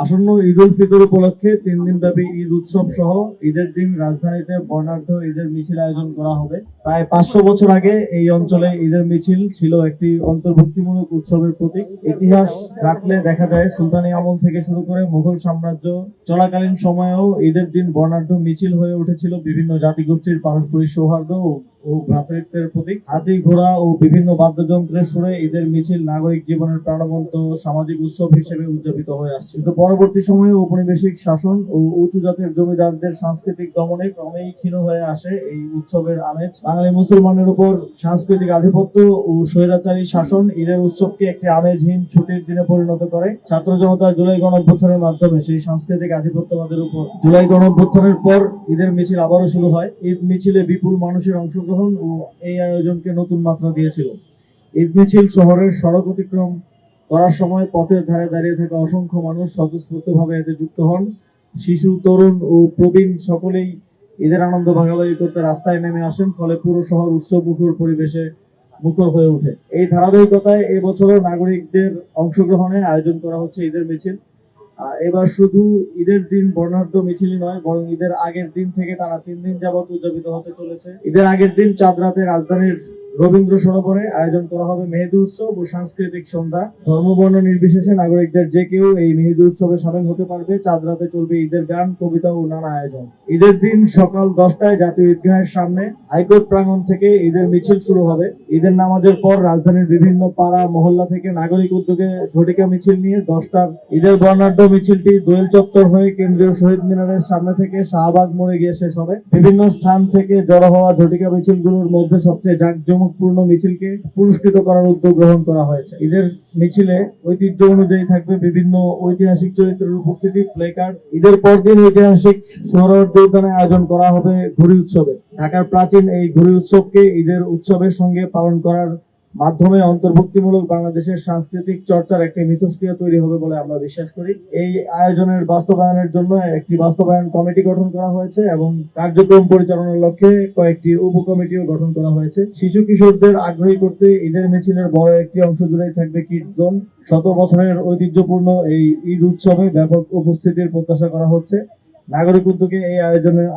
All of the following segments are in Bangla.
আসন্ন ঈদ উল ফিতর উপলক্ষে 3 দিন ব্যাপী ঈদ উৎসব সহ ঈদের দিন রাজধানীতে বর্ণাঢ্য ঈদের মিছিল আয়োজন করা হবে। প্রায় 500 বছর আগে এই অঞ্চলে ঈদের মিছিল ছিল একটি অন্তর্ভুক্তিমূলক উৎসবের প্রতীক। ইতিহাস ঘাটলে দেখা যায় সুলতানি আমল থেকে শুরু করে মুঘল সাম্রাজ্য চলাকালীন সময়েও ঈদের দিন বর্ণাঢ্য মিছিল হয়ে উঠেছিল বিভিন্ন জাতিগোষ্ঠীর পারস্পরিক সৌহার্দ্য ও ভ্রাতৃত্বের প্রতীক। হাতি, ঘোড়া ও বিভিন্ন বাদ্যযন্ত্রের সুরে ঈদের মিছিল নাগরিক জীবনের প্রাণবন্ত সামাজিক উৎসব হিসেবে উদযাপিত হয়ে আসছে। কিন্তু পরবর্তী সময়ে ঔপনিবেশিক শাসন ও উঁচু জাতের জমিদারদের সাংস্কৃতিক দমনে ক্রমেই ক্ষীণ হয়ে আসে এই উৎসবের আমেজ। বাঙালি মুসলমানের উপর সাংস্কৃতিক আধিপত্য ও স্বৈরাচারী শাসন ঈদের উৎসবকে একটি আমেজহীন ছুটির দিনে পরিণত করে। ছাত্র জনতা জুলাই গণঅভ্যুত্থানের মাধ্যমে সেই সাংস্কৃতিক আধিপত্যবাদের উপর জুলাই গণঅভ্যুত্থানের পর ঈদের মিছিল আবারও শুরু হয়। ঈদ মিছিলে বিপুল মানুষের অংশগ্রহণ ও এই আয়োজনকে নতুন মাত্রা দিয়েছিল। ঈদ মিছিল শহরের সড়ক অতিক্রম করার সময় পথের ধারে দাঁড়িয়ে থাকা অসংখ্য মানুষ স্বতঃস্ফূর্তভাবে এতে যুক্ত হন। শিশু, তরুণ ও প্রবীণ সকলেই ঈদের আনন্দ ভাগাভাগি করতে রাস্তায় নেমে আসেন, ফলে পুরো শহর উৎসব পরিবেশে মুখর হয়ে ওঠে। এই ধারাবাহিকতায় এবছরও নাগরিকদের অংশগ্রহণে আয়োজন করা হচ্ছে ঈদের মিছিল। এবার শুধু ঈদের দিন বর্ণাঢ্য মিছিলই নয়, বরং ঈদের আগের দিন থেকে টানা 3 দিন যাবত উদযাপিত হতে চলেছে। ঈদের আগের দিন চাঁদ রাতে রাজধানীর রবীন্দ্র সরোবরে আয়োজন করা হবে মেহেদি উৎসব ও সাংস্কৃতিক সন্ধ্যা। ধর্মবর্ণ নির্বিশেষে নাগরিকদের যে কেউ এই মেহেদি উৎসবে সামিল হতে পারবে। চাঁদ রাতে চলবে ঈদের গান, কবিতা ও নানা আয়োজন। ঈদের দিন সকাল 10টায় জাতীয় ঈদগাহের সামনে হাইকোর্ট প্রাঙ্গণ থেকে ঈদের মিছিল শুরু হবে। ঈদের নামাজের পর রাজধানীর বিভিন্ন পাড়া মহল্লা থেকে নাগরিক উদ্যোগে ঝটিকা মিছিল নিয়ে 10টার ঈদের বর্ণাঢ্য মিছিলটি দোয়েল চত্বর হয়ে কেন্দ্রীয় শহীদ মিনারের সামনে থেকে শাহবাগ মোড়ে গিয়ে শেষ হবে। বিভিন্ন স্থান থেকে জড়ো হওয়া ঝটিকা মিছিলগুলোর মধ্যে সবচেয়ে জাঁকজমকপূর্ণ মিছিলকে পুরস্কৃত করার উদ্যোগ গ্রহণ করা হয়েছে। ঈদের মিছিলে ঐতিহ্য অনুযায়ী থাকবে বিভিন্ন ঐতিহাসিক চরিত্রের উপস্থিতি, প্লেকার্ড। ঈদের পরদিন ঐতিহাসিক সোহরাওয়ার্দী উদ্যানে আয়োজন করা হবে ঘুড়ি উৎসবে। ঢাকার প্রাচীন এই ঘুড়ি উৎসবকে ঈদের উৎসবের সঙ্গে পালন করার মাধ্যমে অন্তর্ভুক্তিমূলক বাংলাদেশের সাংস্কৃতিক চর্চার একটি মিথস্ক্রিয়া তৈরি হবে বলে আমরা বিশ্বাস করি। এই আয়োজনের বাস্তবায়নের জন্য একটি বাস্তবায়ন কমিটি গঠন করা হয়েছে এবং কার্যক্রম পরিচালনার লক্ষ্যে কয়েকটি উপকমিটিও গঠন করা হয়েছে। শিশু কিশোরদের আগ্রহী করতে ঈদের মিছিলের বড় একটি অংশ জুড়েই থাকবে কিডস জোন। 100 বছরের ঐতিহ্যপূর্ণ এই ঈদ উৎসবে ব্যাপক উপস্থিতির প্রত্যাশা করা হচ্ছে। নাগরিক উদ্যোগে এই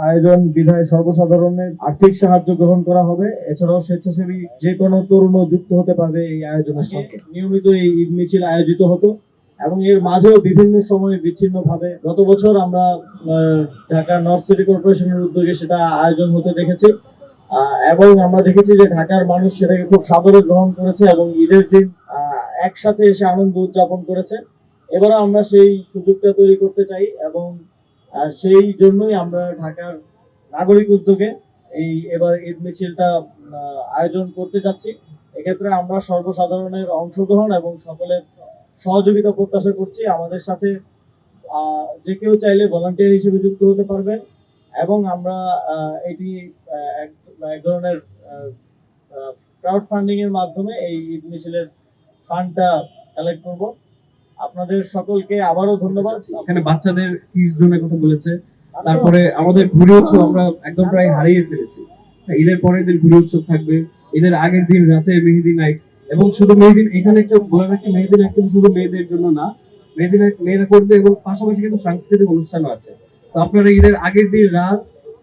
আয়োজন বিধায় সর্বসাধারণের আর্থিক সাহায্য গ্রহণ করা হবে। এছাড়াও স্বেচ্ছাসেবী যে কোনো তরুণও যুক্ত হতে পারবে এই আয়োজনের সঙ্গে। নিয়মিত এই ঈদ মিছিল আয়োজিত হতো এবং এর মাঝেও বিভিন্ন সময়ে বিচ্ছিন্ন ভাবে গত বছর আমরা ঢাকা নর্থ সিটি কর্পোরেশনের উদ্যোগে সেটা আয়োজন হতে দেখেছি এবং আমরা দেখেছি যে ঢাকার মানুষ সেটাকে খুব সাদরে গ্রহণ করেছে এবং ঈদের দিন একসাথে এসে আনন্দ উদযাপন করেছে। এবারে আমরা সেই সুযোগটা তৈরি করতে চাই এবং সেই জন্যই আমরা ঢাকার নাগরিক উদ্যোগে এবার ঈদ মিছিলটা আয়োজন করতে যাচ্ছি। এক্ষেত্রে আমরা সর্বসাধারণের অংশগ্রহণ এবং সকলের সহযোগিতা প্রত্যাশা করছি। আমাদের সাথে যে কেউ চাইলে ভলান্টিয়ার হিসেবে যুক্ত হতে পারবেন এবং আমরা এটি এক ধরনের ক্রাউড ফান্ডিং এর মাধ্যমে এই ঈদ মিছিলের ফান্ডটা কালেক্ট করব। আপনাদের সকলকে আবারও ধন্যবাদ। এখানে বাচ্চাদের কিডস জোনের কথা বলেছে, তারপরে আমাদের ঘুড়ি উৎসব আমরা একদম প্রায় হারিয়ে ফেলেছি। ঈদের পরের দিন ঘুড়ি উৎসব থাকবে, ঈদের আগের দিন রাতে মেহেদি নাইট এবং শুধু মেহেদি, এখানে একটা বলে রাখি মেহেদি নাইট কিন্তু শুধু মেয়েদের জন্য না, মেহেদি নাইট মেয়েরা করবে এবং পাশাপাশি কিন্তু সাংস্কৃতিক অনুষ্ঠানও আছে। তো আপনারা ঈদের আগের দিন রাত,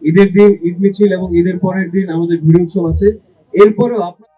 ঈদের দিন ঈদ মিছিল এবং ঈদের পরের দিন আমাদের ঘুড়ি উৎসব আছে। এরপরেও আপনারা